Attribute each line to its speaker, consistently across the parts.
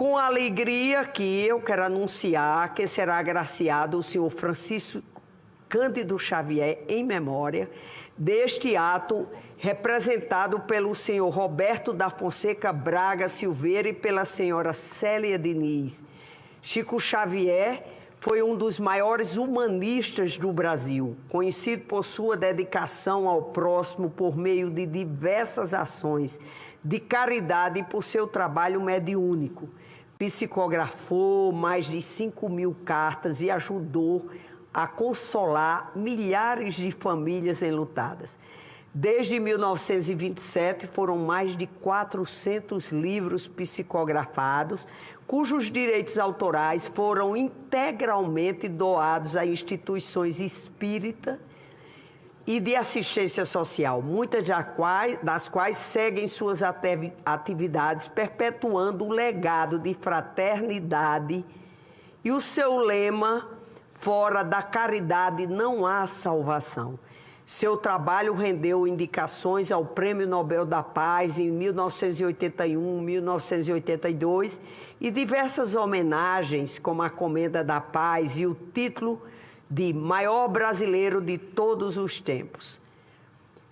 Speaker 1: Com alegria que eu quero anunciar que será agraciado o senhor Francisco Cândido Xavier em memória deste ato representado pelo senhor Roberto da Fonseca Braga Silveira e pela senhora Célia Diniz. Chico Xavier foi um dos maiores humanistas do Brasil, conhecido por sua dedicação ao próximo por meio de diversas ações de caridade e por seu trabalho mediúnico. Psicografou mais de 5.000 cartas e ajudou a consolar milhares de famílias enlutadas. Desde 1927, foram mais de 400 livros psicografados, cujos direitos autorais foram integralmente doados a instituições espíritas e de assistência social, muitas das quais seguem suas atividades, perpetuando o legado de fraternidade e o seu lema, fora da caridade não há salvação. Seu trabalho rendeu indicações ao Prêmio Nobel da Paz em 1981, 1982 e diversas homenagens, como a Comenda da Paz e o título de maior brasileiro de todos os tempos.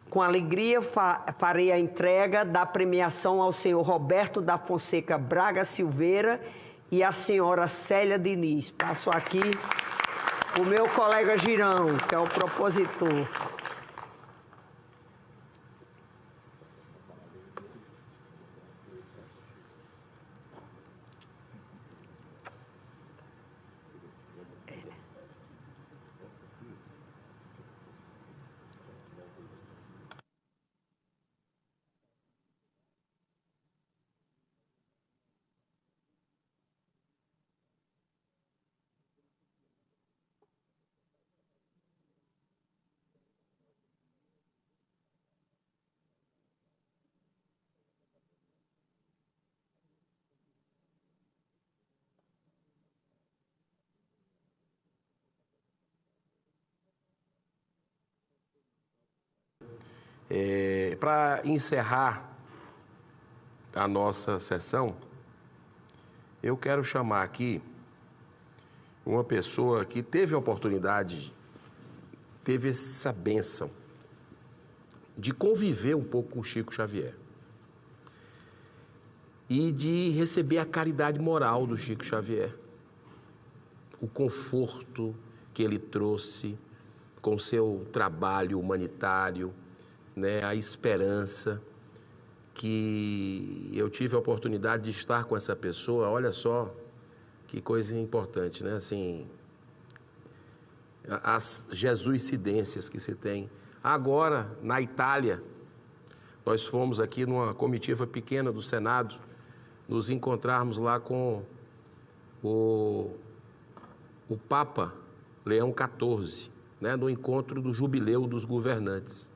Speaker 1: Com alegria farei a entrega da premiação ao senhor Roberto da Fonseca Braga Silveira e à senhora Célia Diniz. Passo aqui o meu colega Girão, que é o propositor.
Speaker 2: Para encerrar a nossa sessão, eu quero chamar aqui uma pessoa que teve a oportunidade, teve essa bênção de conviver um pouco com o Chico Xavier e de receber a caridade moral do Chico Xavier, o conforto que ele trouxe com seu trabalho humanitário, né, a esperança, que eu tive a oportunidade de estar com essa pessoa. Olha só que coisa importante, né? Assim, as jesuicidências que se tem. Agora, na Itália, nós fomos aqui numa comitiva pequena do Senado, nos encontrarmos lá com o Papa Leão XIV, né, no encontro do Jubileu dos Governantes.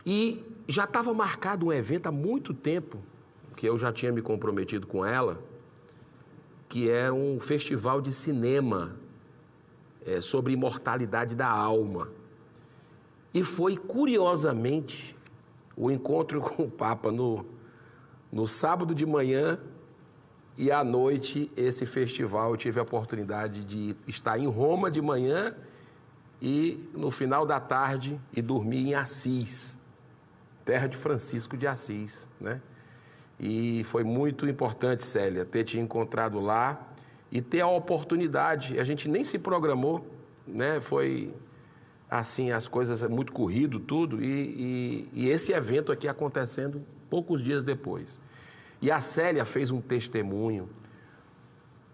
Speaker 2: E já estava marcado um evento há muito tempo, que eu já tinha me comprometido com ela, que era um festival de cinema sobre imortalidade da alma. E foi, curiosamente, o encontro com o Papa no sábado de manhã e à noite, esse festival, eu tive a oportunidade de estar em Roma de manhã e no final da tarde e dormir em Assis, terra de Francisco de Assis, né? E foi muito importante, Célia, ter te encontrado lá e ter a oportunidade. A gente nem se programou, né? Foi assim, as coisas muito corrido, tudo, e esse evento aqui acontecendo poucos dias depois. E a Célia fez um testemunho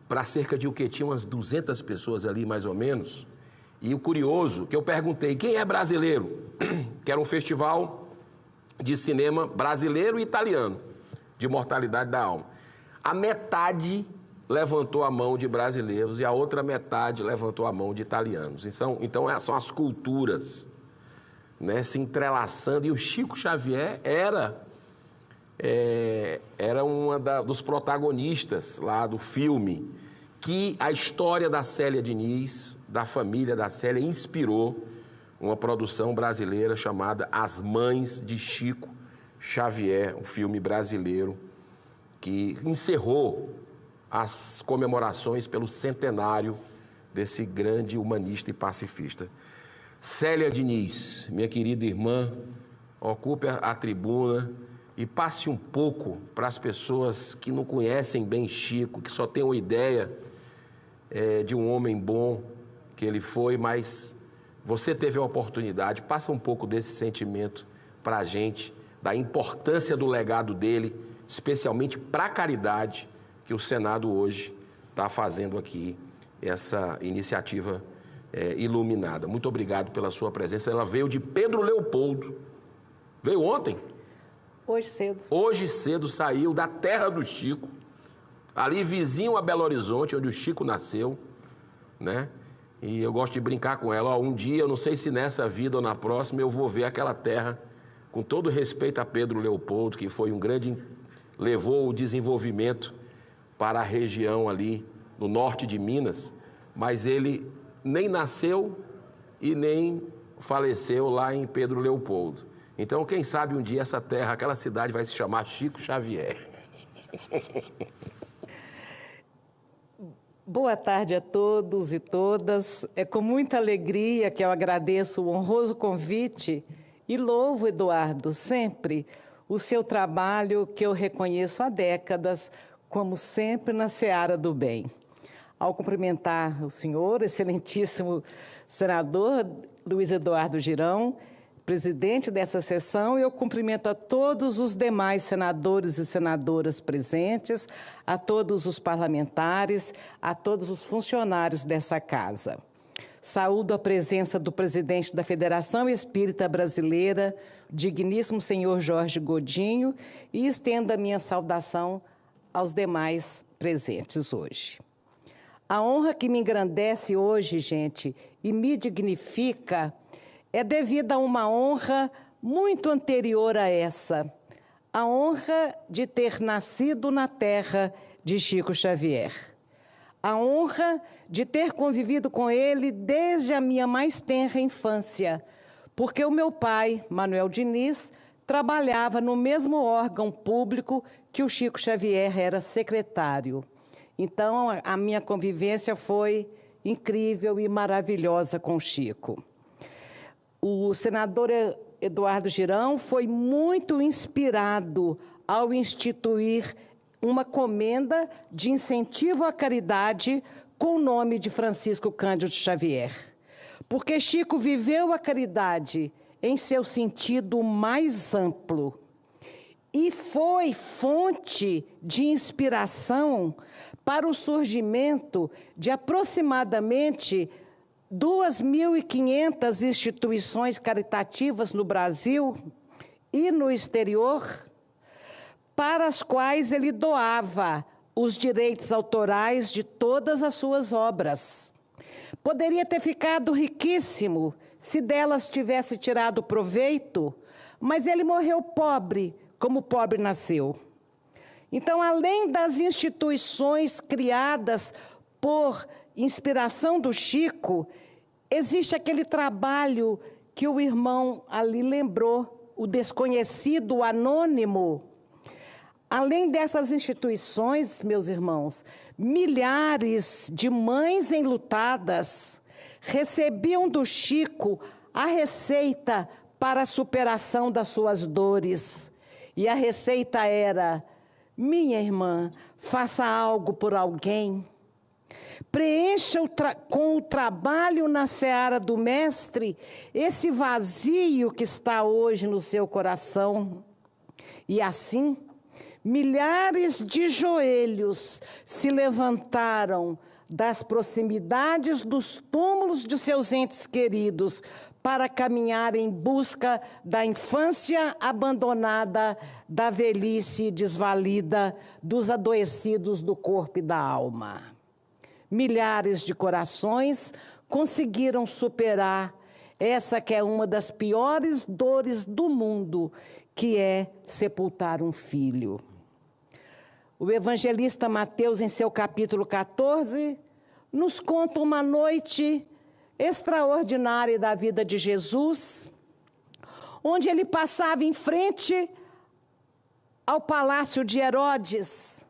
Speaker 2: para cerca de o que? Tinha umas 200 pessoas ali, mais ou menos. E o curioso, que eu perguntei, quem é brasileiro? Que era um festival de cinema brasileiro e italiano, de mortalidade da alma. A metade levantou a mão de brasileiros e a outra metade levantou a mão de italianos. Então são as culturas, né, se entrelaçando. E o Chico Xavier era dos protagonistas lá do filme, que a história da Célia Diniz, da família da Célia, inspirou uma produção brasileira chamada As Mães de Chico Xavier, um filme brasileiro que encerrou as comemorações pelo centenário desse grande humanista e pacifista. Célia Diniz, minha querida irmã, ocupe a tribuna e passe um pouco para as pessoas que não conhecem bem Chico, que só têm uma ideia de um homem bom que ele foi, mas você teve a oportunidade, passa um pouco desse sentimento para a gente, da importância do legado dele, especialmente para a caridade, que o Senado hoje está fazendo aqui, essa iniciativa iluminada. Muito obrigado pela sua presença. Ela veio de Pedro Leopoldo. Veio ontem?
Speaker 3: Hoje cedo.
Speaker 2: Hoje cedo saiu da terra do Chico, ali vizinho a Belo Horizonte, onde o Chico nasceu, né? E eu gosto de brincar com ela. Um dia, eu não sei se nessa vida ou na próxima, eu vou ver aquela terra, com todo respeito a Pedro Leopoldo, que foi um grande... levou o desenvolvimento para a região ali no norte de Minas, mas ele nem nasceu e nem faleceu lá em Pedro Leopoldo. Então, quem sabe um dia essa terra, aquela cidade vai se chamar Chico Xavier.
Speaker 3: Boa tarde a todos e todas. É com muita alegria que eu agradeço o honroso convite e louvo, Eduardo, sempre o seu trabalho que eu reconheço há décadas, como sempre na seara do bem. Ao cumprimentar o senhor, excelentíssimo senador Luiz Eduardo Girão, presidente dessa sessão, eu cumprimento a todos os demais senadores e senadoras presentes, a todos os parlamentares, a todos os funcionários dessa casa. Saúdo a presença do presidente da Federação Espírita Brasileira, digníssimo senhor Jorge Godinho, e estendo a minha saudação aos demais presentes hoje. A honra que me engrandece hoje, gente, e me dignifica, é devida a uma honra muito anterior a essa, a honra de ter nascido na terra de Chico Xavier. A honra de ter convivido com ele desde a minha mais tenra infância, porque o meu pai, Manuel Diniz, trabalhava no mesmo órgão público que o Chico Xavier era secretário. Então, a minha convivência foi incrível e maravilhosa com o Chico. O senador Eduardo Girão foi muito inspirado ao instituir uma comenda de incentivo à caridade com o nome de Francisco Cândido Xavier. Porque Chico viveu a caridade em seu sentido mais amplo e foi fonte de inspiração para o surgimento de aproximadamente 2.500 instituições caritativas no Brasil e no exterior, para as quais ele doava os direitos autorais de todas as suas obras. Poderia ter ficado riquíssimo se delas tivesse tirado proveito, mas ele morreu pobre, como pobre nasceu. Então, além das instituições criadas por inspiração do Chico, existe aquele trabalho que o irmão ali lembrou, o desconhecido, o anônimo. Além dessas instituições, meus irmãos, milhares de mães enlutadas recebiam do Chico a receita para a superação das suas dores. E a receita era: minha irmã, faça algo por alguém. Preencha com o trabalho na seara do Mestre esse vazio que está hoje no seu coração. E assim, milhares de joelhos se levantaram das proximidades dos túmulos de seus entes queridos para caminhar em busca da infância abandonada, da velhice desvalida, dos adoecidos do corpo e da alma. Milhares de corações conseguiram superar essa que é uma das piores dores do mundo, que é sepultar um filho. O evangelista Mateus, em seu capítulo 14, nos conta uma noite extraordinária da vida de Jesus, onde ele passava em frente ao palácio de Herodes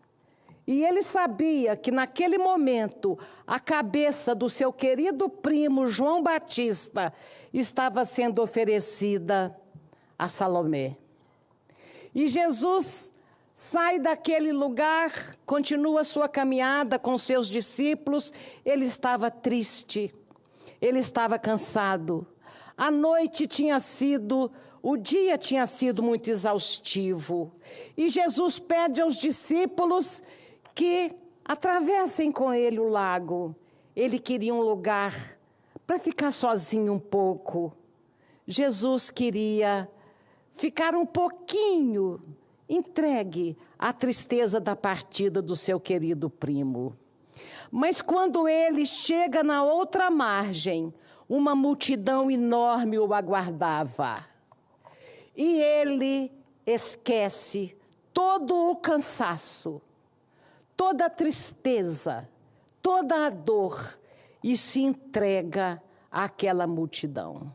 Speaker 3: E ele sabia que naquele momento a cabeça do seu querido primo João Batista estava sendo oferecida a Salomé. E Jesus sai daquele lugar, continua sua caminhada com seus discípulos. Ele estava triste, ele estava cansado. A noite tinha sido, o dia tinha sido muito exaustivo. E Jesus pede aos discípulos que atravessem com ele o lago. Ele queria um lugar para ficar sozinho um pouco. Jesus queria ficar um pouquinho entregue à tristeza da partida do seu querido primo. Mas quando ele chega na outra margem, uma multidão enorme o aguardava. E ele esquece todo o cansaço, toda a tristeza, toda a dor e se entrega àquela multidão.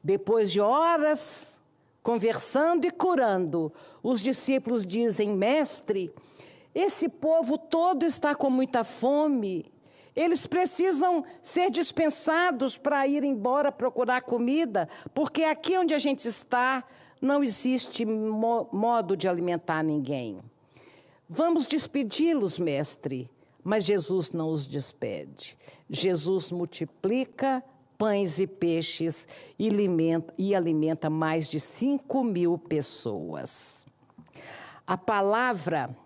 Speaker 3: Depois de horas conversando e curando, os discípulos dizem: Mestre, esse povo todo está com muita fome. Eles precisam ser dispensados para ir embora procurar comida, porque aqui onde a gente está não existe modo de alimentar ninguém. Vamos despedi-los, mestre. Mas Jesus não os despede. Jesus multiplica pães e peixes e alimenta mais de 5.000 pessoas. A palavra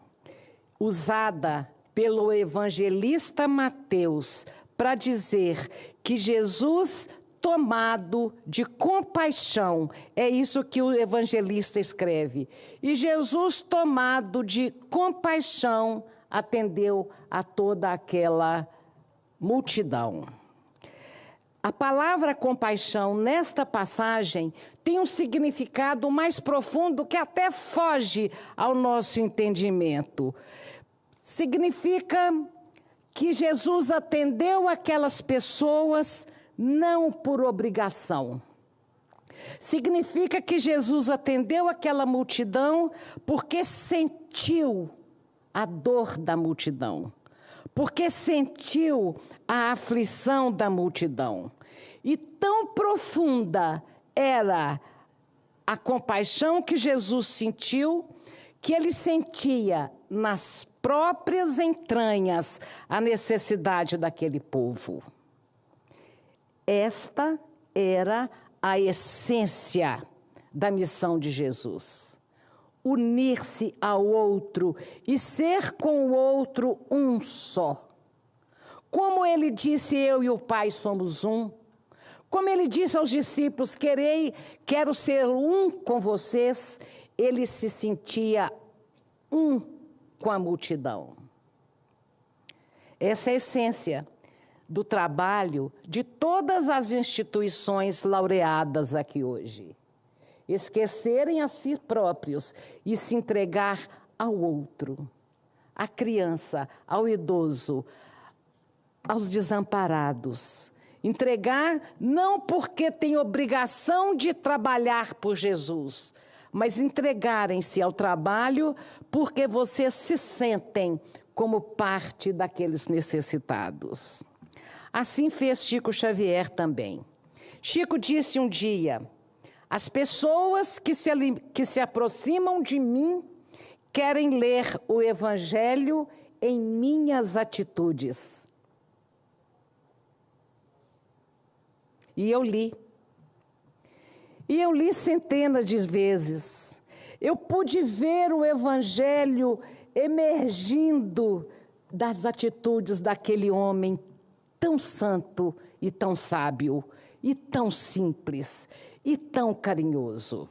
Speaker 3: usada pelo evangelista Mateus para dizer que Jesus, tomado de compaixão, é isso que o evangelista escreve. E Jesus, tomado de compaixão, atendeu a toda aquela multidão. A palavra compaixão, nesta passagem, tem um significado mais profundo que até foge ao nosso entendimento. Significa que Jesus atendeu aquelas pessoas não por obrigação. Significa que Jesus atendeu aquela multidão porque sentiu a dor da multidão, porque sentiu a aflição da multidão. E tão profunda era a compaixão que Jesus sentiu, que ele sentia nas próprias entranhas a necessidade daquele povo. Esta era a essência da missão de Jesus. Unir-se ao outro e ser com o outro um só. Como ele disse, eu e o Pai somos um. Como ele disse aos discípulos, quero ser um com vocês, ele se sentia um com a multidão. Essa é a essência do trabalho de todas as instituições laureadas aqui hoje. Esquecerem a si próprios e se entregar ao outro, à criança, ao idoso, aos desamparados. Entregar não porque tem obrigação de trabalhar por Jesus, mas entregarem-se ao trabalho porque vocês se sentem como parte daqueles necessitados. Assim fez Chico Xavier também. Chico disse um dia: as pessoas que se aproximam de mim querem ler o Evangelho em minhas atitudes. E eu li. E eu li centenas de vezes. Eu pude ver o Evangelho emergindo das atitudes daquele homem tão santo e tão sábio, e tão simples, e tão carinhoso.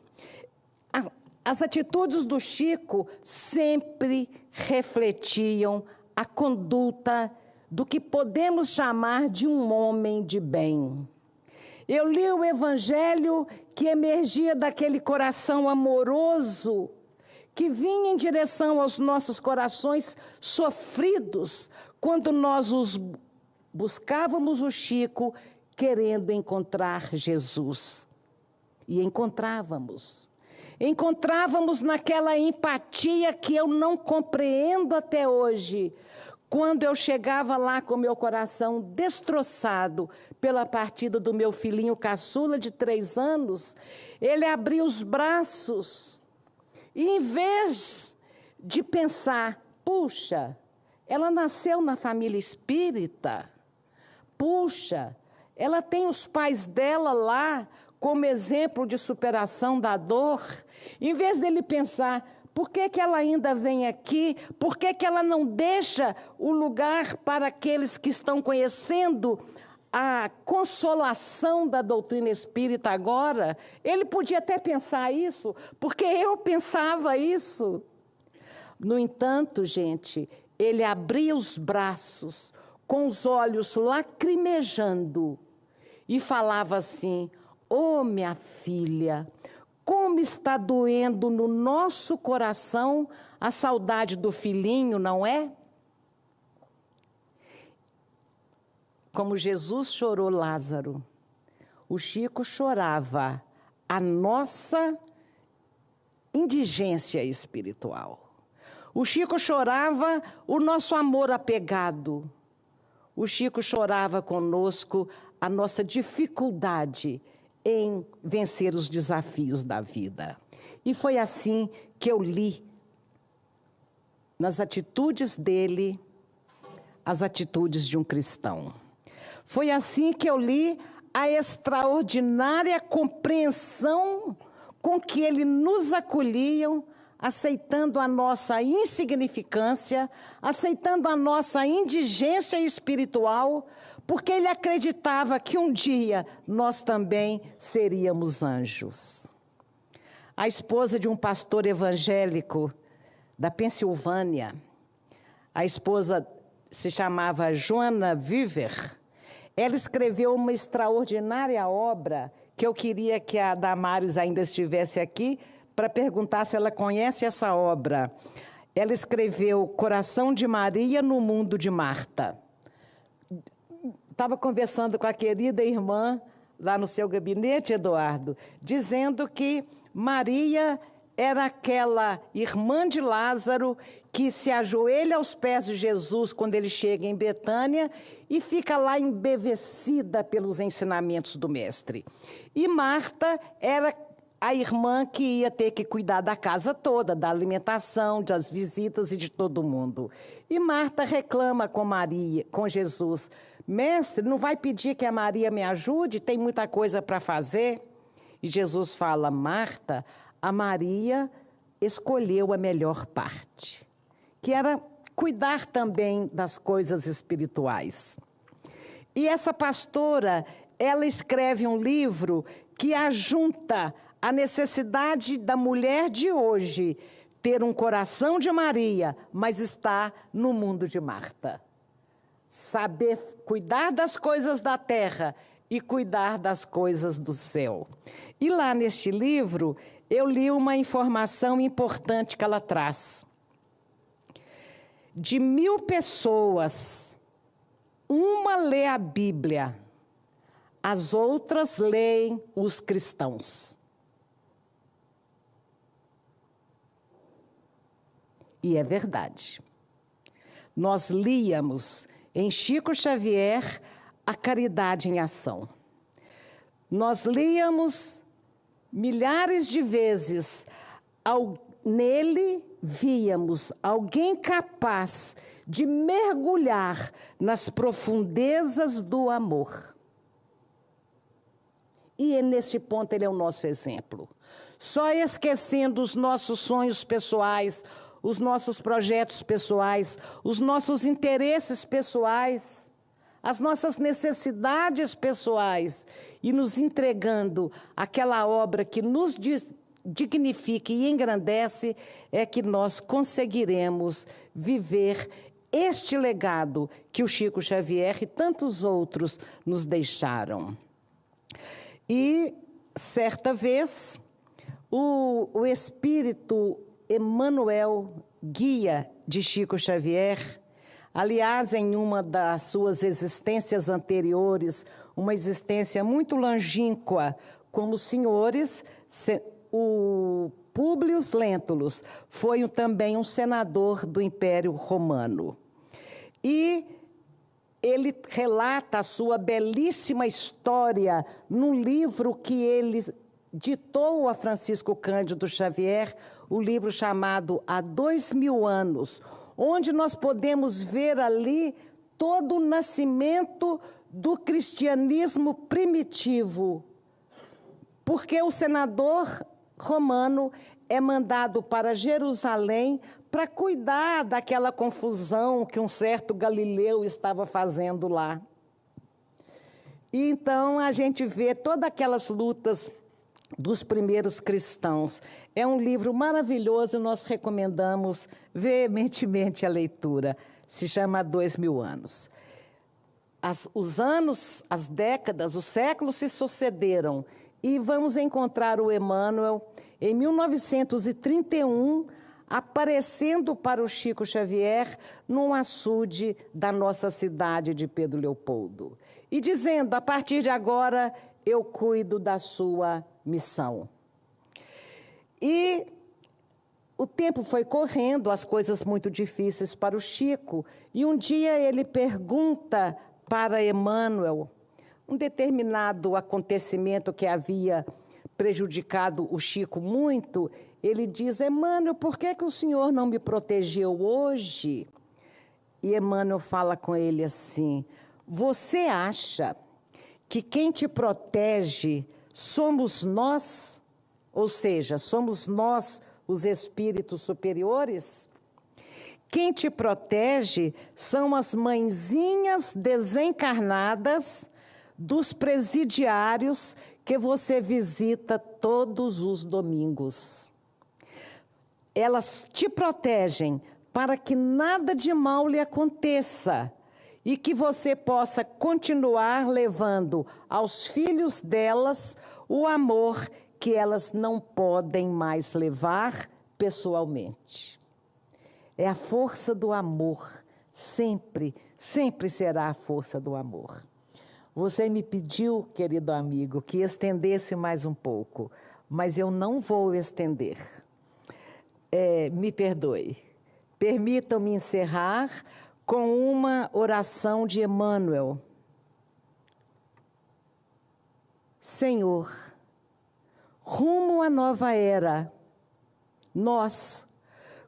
Speaker 3: As atitudes do Chico sempre refletiam a conduta do que podemos chamar de um homem de bem. Eu li o Evangelho que emergia daquele coração amoroso, que vinha em direção aos nossos corações sofridos, quando nós buscávamos o Chico querendo encontrar Jesus. E encontrávamos. Encontrávamos naquela empatia que eu não compreendo até hoje. Quando eu chegava lá com meu coração destroçado pela partida do meu filhinho caçula de 3 anos, ele abria os braços e, em vez de pensar, puxa, ela nasceu na família espírita, puxa, ela tem os pais dela lá como exemplo de superação da dor, em vez dele pensar, por que que ela ainda vem aqui? Por que que ela não deixa o lugar para aqueles que estão conhecendo a consolação da doutrina espírita agora? Ele podia até pensar isso, porque eu pensava isso. No entanto, gente, ele abria os braços, com os olhos lacrimejando, e falava assim, ô minha filha, como está doendo no nosso coração a saudade do filhinho, não é? Como Jesus chorou Lázaro, o Chico chorava a nossa indigência espiritual. O Chico chorava o nosso amor apegado. O Chico chorava conosco a nossa dificuldade em vencer os desafios da vida. E foi assim que eu li, nas atitudes dele, as atitudes de um cristão. Foi assim que eu li a extraordinária compreensão com que ele nos acolhia, aceitando a nossa insignificância, aceitando a nossa indigência espiritual, porque ele acreditava que um dia nós também seríamos anjos. A esposa de um pastor evangélico da Pensilvânia, a esposa se chamava Joana Viver, ela escreveu uma extraordinária obra que eu queria que a Damares ainda estivesse aqui para perguntar se ela conhece essa obra. Ela escreveu Coração de Maria no Mundo de Marta. Estava conversando com a querida irmã lá no seu gabinete, Eduardo, dizendo que Maria era aquela irmã de Lázaro que se ajoelha aos pés de Jesus quando ele chega em Betânia e fica lá embevecida pelos ensinamentos do mestre. E Marta era a irmã que ia ter que cuidar da casa toda, da alimentação, das visitas e de todo mundo. E Marta reclama com Maria, com Jesus, mestre, não vai pedir que a Maria me ajude? Tem muita coisa para fazer. E Jesus fala, Marta, a Maria escolheu a melhor parte, que era cuidar também das coisas espirituais. E essa pastora, ela escreve um livro que ajunta a necessidade da mulher de hoje ter um coração de Maria, mas está no mundo de Marta. Saber cuidar das coisas da terra e cuidar das coisas do céu. E lá neste livro, eu li uma informação importante que ela traz. De 1000 pessoas, uma lê a Bíblia, as outras leem os cristãos. E é verdade. Nós líamos em Chico Xavier a caridade em ação. Nós líamos milhares de vezes, nele víamos alguém capaz de mergulhar nas profundezas do amor. E nesse ponto ele é o nosso exemplo. Só esquecendo os nossos sonhos pessoais, os nossos projetos pessoais, os nossos interesses pessoais, as nossas necessidades pessoais e nos entregando aquela obra que nos dignifica e engrandece, é que nós conseguiremos viver este legado que o Chico Xavier e tantos outros nos deixaram. E, certa vez, o espírito Emmanuel, guia de Chico Xavier, aliás, em uma das suas existências anteriores, uma existência muito longínqua, como senhores, o Públio Lentulus foi também um senador do Império Romano. E ele relata a sua belíssima história num livro que ele ditou a Francisco Cândido Xavier, o livro chamado Há 2000 anos, onde nós podemos ver ali todo o nascimento do cristianismo primitivo, porque o senador romano é mandado para Jerusalém para cuidar daquela confusão que um certo Galileu estava fazendo lá. E então a gente vê todas aquelas lutas dos primeiros cristãos. É um livro maravilhoso e nós recomendamos veementemente a leitura. Se chama Há 2000 anos. Os anos, as décadas, os séculos se sucederam e vamos encontrar o Emmanuel em 1931 aparecendo para o Chico Xavier num açude da nossa cidade de Pedro Leopoldo e dizendo: a partir de agora eu cuido da sua missão. E o tempo foi correndo, as coisas muito difíceis para o Chico, e um dia ele pergunta para Emmanuel um determinado acontecimento que havia prejudicado o Chico muito. Ele diz: Emmanuel, por que o senhor não me protegeu hoje? E Emmanuel fala com ele assim: você acha que quem te protege somos nós? Ou seja, somos nós os espíritos superiores? Quem te protege são as mãezinhas desencarnadas dos presidiários que você visita todos os domingos. Elas te protegem para que nada de mal lhe aconteça e que você possa continuar levando aos filhos delas o amor que elas não podem mais levar pessoalmente. É a força do amor, sempre, sempre será a força do amor. Você me pediu, querido amigo, que estendesse mais um pouco, mas eu não vou estender. Me perdoe. Permitam-me encerrar com uma oração de Emmanuel. Senhor, rumo à nova era, nós,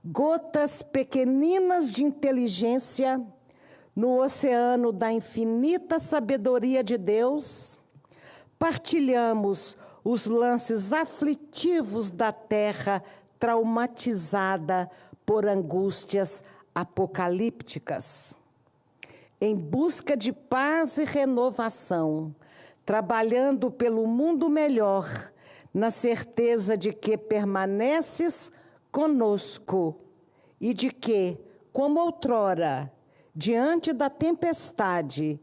Speaker 3: gotas pequeninas de inteligência no oceano da infinita sabedoria de Deus, partilhamos os lances aflitivos da terra traumatizada por angústias apocalípticas. Em busca de paz e renovação, trabalhando pelo mundo melhor, na certeza de que permaneces conosco e de que, como outrora, diante da tempestade,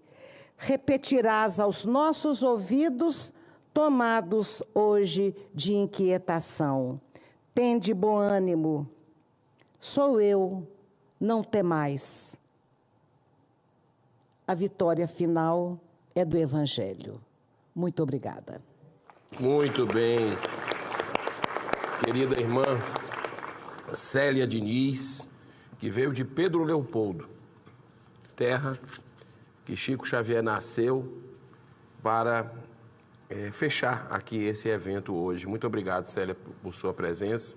Speaker 3: repetirás aos nossos ouvidos, tomados hoje de inquietação: tende bom ânimo, sou eu, não temais. A vitória final é do Evangelho. Muito obrigada.
Speaker 2: Muito bem. Querida irmã Célia Diniz, que veio de Pedro Leopoldo, terra que Chico Xavier nasceu para fechar aqui esse evento hoje. Muito obrigado, Célia, por sua presença.